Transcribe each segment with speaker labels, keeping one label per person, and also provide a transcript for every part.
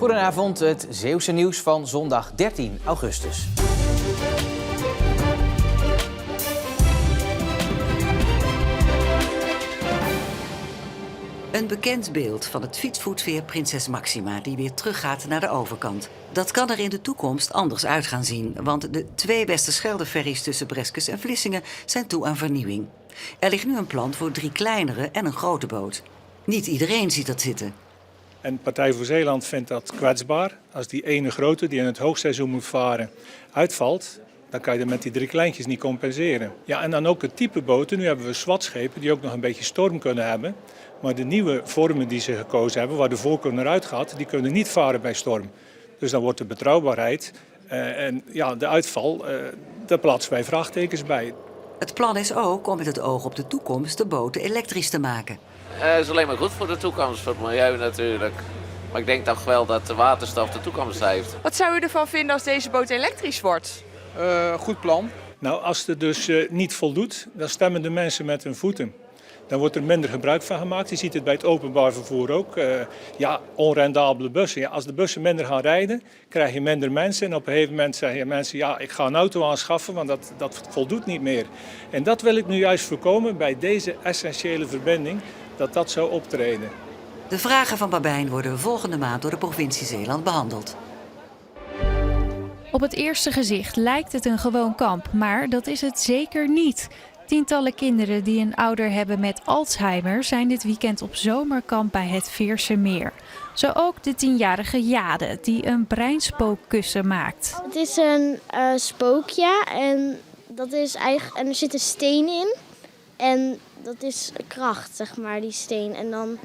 Speaker 1: Goedenavond, het Zeeuwse nieuws van zondag 13 augustus.
Speaker 2: Een bekend beeld van het fietsvoetveer Prinses Maxima die weer teruggaat naar de overkant. Dat kan er in de toekomst anders uit gaan zien, want de 2 Westerschelde-ferries tussen Breskes en Vlissingen zijn toe aan vernieuwing. Er ligt nu een plan voor 3 kleinere en een grote boot. Niet iedereen ziet dat zitten.
Speaker 3: En Partij voor Zeeland vindt dat kwetsbaar. Als die ene grote die in het hoogseizoen moet varen uitvalt, dan kan je dat met die 3 kleintjes niet compenseren. Ja, en dan ook het type boten. Nu hebben we SWAT-schepen die ook nog een beetje storm kunnen hebben. Maar de nieuwe vormen die ze gekozen hebben, waar de voorkeur naar uitgaat, die kunnen niet varen bij storm. Dus dan wordt de betrouwbaarheid en ja, de uitval, daar plaatsen wij vraagtekens bij.
Speaker 2: Het plan is ook om met het oog op de toekomst de boten elektrisch te maken.
Speaker 4: Het is alleen maar goed voor de toekomst, voor het milieu natuurlijk. Maar ik denk toch wel dat de waterstof de toekomst heeft.
Speaker 5: Wat zou u ervan vinden als deze boot elektrisch wordt?
Speaker 6: Goed plan.
Speaker 3: Nou, als het dus niet voldoet, dan stemmen de mensen met hun voeten. Dan wordt er minder gebruik van gemaakt. Je ziet het bij het openbaar vervoer ook. Onrendabele bussen. Ja, als de bussen minder gaan rijden, krijg je minder mensen. En op een gegeven moment zeggen mensen, ja, ik ga een auto aanschaffen, want dat voldoet niet meer. En dat wil ik nu juist voorkomen bij deze essentiële verbinding, dat zou optreden.
Speaker 2: De vragen van Babijn worden volgende maand door de provincie Zeeland behandeld.
Speaker 7: Op het eerste gezicht lijkt het een gewoon kamp, maar dat is het zeker niet. Tientallen kinderen die een ouder hebben met Alzheimer zijn dit weekend op zomerkamp bij het Veerse Meer. Zo ook de 10-jarige Jade, die een breinspookkussen maakt.
Speaker 8: Het is een spookje en, en er zit een steen in. En dat is kracht, zeg maar, die steen. En dan,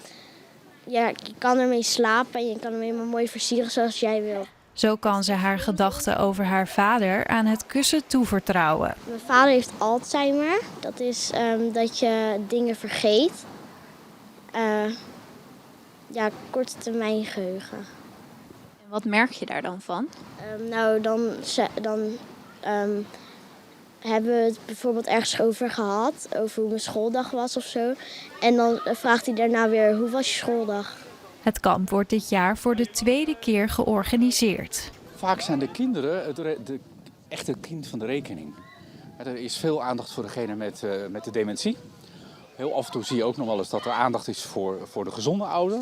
Speaker 8: ja, je kan ermee slapen en je kan hem helemaal mooi versieren zoals jij wil.
Speaker 7: Zo kan ze haar gedachten over haar vader aan het kussen toevertrouwen.
Speaker 8: Mijn vader heeft Alzheimer. Dat is dat je dingen vergeet. Korte termijn geheugen.
Speaker 9: En wat merk je daar dan van?
Speaker 8: Dan hebben we het bijvoorbeeld ergens over gehad. Over hoe mijn schooldag was of zo. En dan vraagt hij daarna weer, hoe was je schooldag?
Speaker 7: Het kamp wordt dit jaar voor de 2e keer georganiseerd.
Speaker 6: Vaak zijn de kinderen de echte kind van de rekening. Er is veel aandacht voor degene met de dementie. Heel af en toe zie je ook nog wel eens dat er aandacht is voor de gezonde ouder.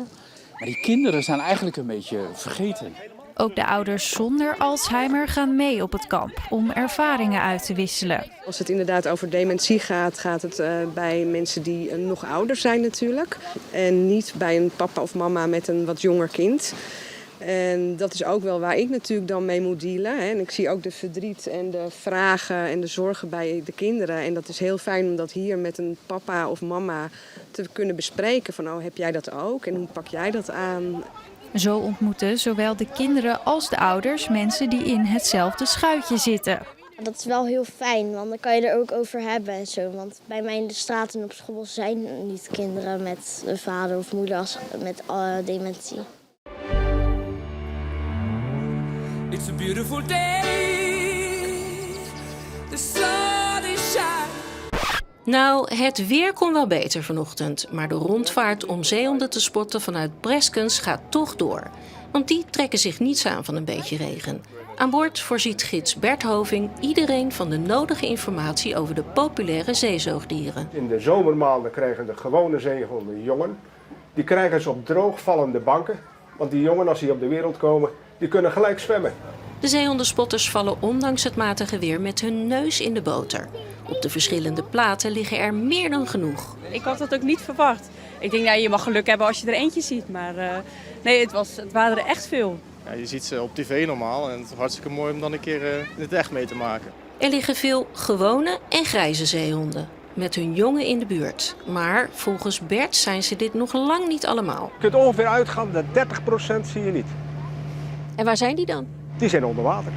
Speaker 6: Maar die kinderen zijn eigenlijk een beetje vergeten.
Speaker 7: Ook de ouders zonder Alzheimer gaan mee op het kamp om ervaringen uit te wisselen.
Speaker 10: Als het inderdaad over dementie gaat, gaat het bij mensen die nog ouder zijn natuurlijk. En niet bij een papa of mama met een wat jonger kind. En dat is ook wel waar ik natuurlijk dan mee moet dealen. En ik zie ook de verdriet en de vragen en de zorgen bij de kinderen. En dat is heel fijn om dat hier met een papa of mama te kunnen bespreken. Van, oh, heb jij dat ook en hoe pak jij dat aan?
Speaker 7: Zo ontmoeten zowel de kinderen als de ouders mensen die in hetzelfde schuitje zitten.
Speaker 8: Dat is wel heel fijn, want dan kan je er ook over hebben en zo. Want bij mij in de straat en op school zijn niet kinderen met een vader of moeder met dementie.
Speaker 11: It's a beautiful day. The sun is shining.
Speaker 12: Nou, het weer kon wel beter vanochtend, maar de rondvaart om zeehonden te spotten vanuit Breskens gaat toch door. Want die trekken zich niets aan van een beetje regen. Aan boord voorziet gids Bert Hoving iedereen van de nodige informatie over de populaire zeezoogdieren.
Speaker 13: In de zomermaanden krijgen de gewone zeehonden jongen. Die krijgen ze op droogvallende banken, want die jongen als die op de wereld komen, die kunnen gelijk zwemmen.
Speaker 12: De zeehondenspotters vallen ondanks het matige weer met hun neus in de boter. Op de verschillende platen liggen er meer dan genoeg.
Speaker 5: Ik had dat ook niet verwacht. Ik denk, je mag geluk hebben als je er eentje ziet. Maar nee, het waren er echt veel.
Speaker 14: Ja, je ziet ze op tv normaal en het is hartstikke mooi om dan een keer in het echt mee te maken.
Speaker 12: Er liggen veel gewone en grijze zeehonden. Met hun jongen in de buurt. Maar volgens Bert zijn ze dit nog lang niet allemaal.
Speaker 13: Je kunt ongeveer uitgaan dat 30% zie je niet.
Speaker 12: En waar zijn die dan?
Speaker 13: Die zijn onder water.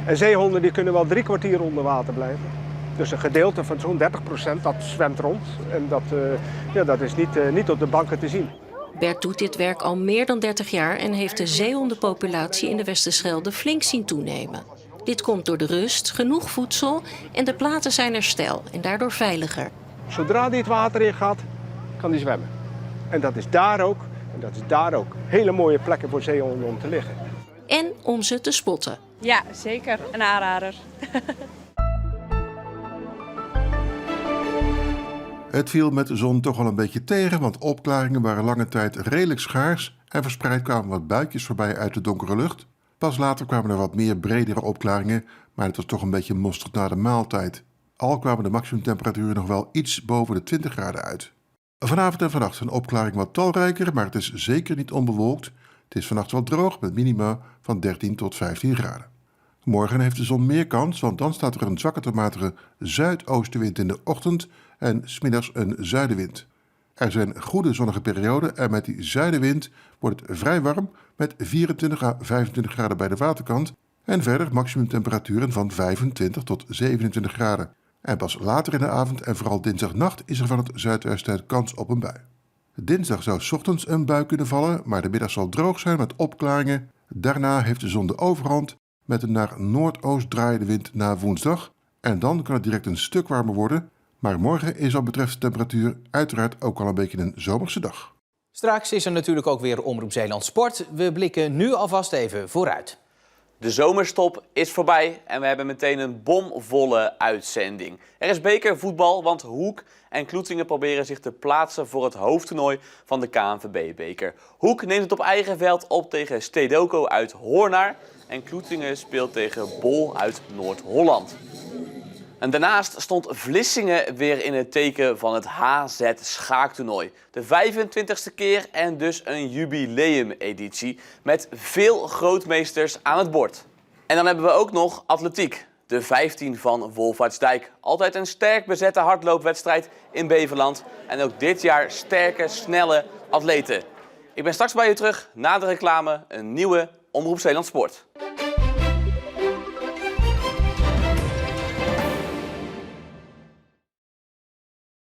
Speaker 13: En zeehonden die kunnen wel 3 kwartier onder water blijven. Dus een gedeelte van zo'n 30% dat zwemt rond. En dat is niet op de banken te zien.
Speaker 12: Bert doet dit werk al meer dan 30 jaar en heeft de zeehondenpopulatie in de Westerschelde flink zien toenemen. Dit komt door de rust, genoeg voedsel en de platen zijn er steil en daardoor veiliger.
Speaker 13: Zodra die het water in gaat, kan die zwemmen. En dat is daar ook En dat is daar ook hele mooie plekken voor zeehonden om te liggen.
Speaker 12: En om ze te spotten.
Speaker 5: Ja, zeker. Een aanrader.
Speaker 15: Het viel met de zon toch wel een beetje tegen, want opklaringen waren lange tijd redelijk schaars en verspreid kwamen wat buitjes voorbij uit de donkere lucht. Pas later kwamen er wat meer bredere opklaringen, maar het was toch een beetje mosterd na de maaltijd. Al kwamen de maximumtemperaturen nog wel iets boven de 20 graden uit. Vanavond en vannacht zijn opklaringen wat talrijker, maar het is zeker niet onbewolkt. Het is vannacht wel droog met minima van 13 tot 15 graden. Morgen heeft de zon meer kans, want dan staat er een zwakke tot matige zuidoostenwind in de ochtend en 's middags een zuidenwind. Er zijn goede zonnige perioden en met die zuidenwind wordt het vrij warm met 24 à 25 graden bij de waterkant en verder maximumtemperaturen van 25 tot 27 graden. En pas later in de avond en vooral dinsdagnacht is er van het zuidwesten uit kans op een bui. Dinsdag zou 's ochtends een bui kunnen vallen, maar de middag zal droog zijn met opklaringen. Daarna heeft de zon de overhand met een naar noordoost draaiende wind na woensdag. En dan kan het direct een stuk warmer worden. Maar morgen is wat betreft de temperatuur uiteraard ook al een beetje een zomerse dag.
Speaker 1: Straks is er natuurlijk ook weer Omroep Zeeland Sport. We blikken nu alvast even vooruit.
Speaker 16: De zomerstop is voorbij en we hebben meteen een bomvolle uitzending. Er is bekervoetbal, want Hoek en Kloetingen proberen zich te plaatsen voor het hoofdtoernooi van de KNVB-beker. Hoek neemt het op eigen veld op tegen Stedoco uit Hoornaar en Kloetingen speelt tegen Bol uit Noord-Holland. En daarnaast stond Vlissingen weer in het teken van het HZ schaaktoernooi. De 25e keer en dus een jubileumeditie met veel grootmeesters aan het bord. En dan hebben we ook nog atletiek. De 15 van Wolvaartsdijk. Altijd een sterk bezette hardloopwedstrijd in Beverland. En ook dit jaar sterke, snelle atleten. Ik ben straks bij je terug na de reclame, een nieuwe Omroep Zeeland Sport.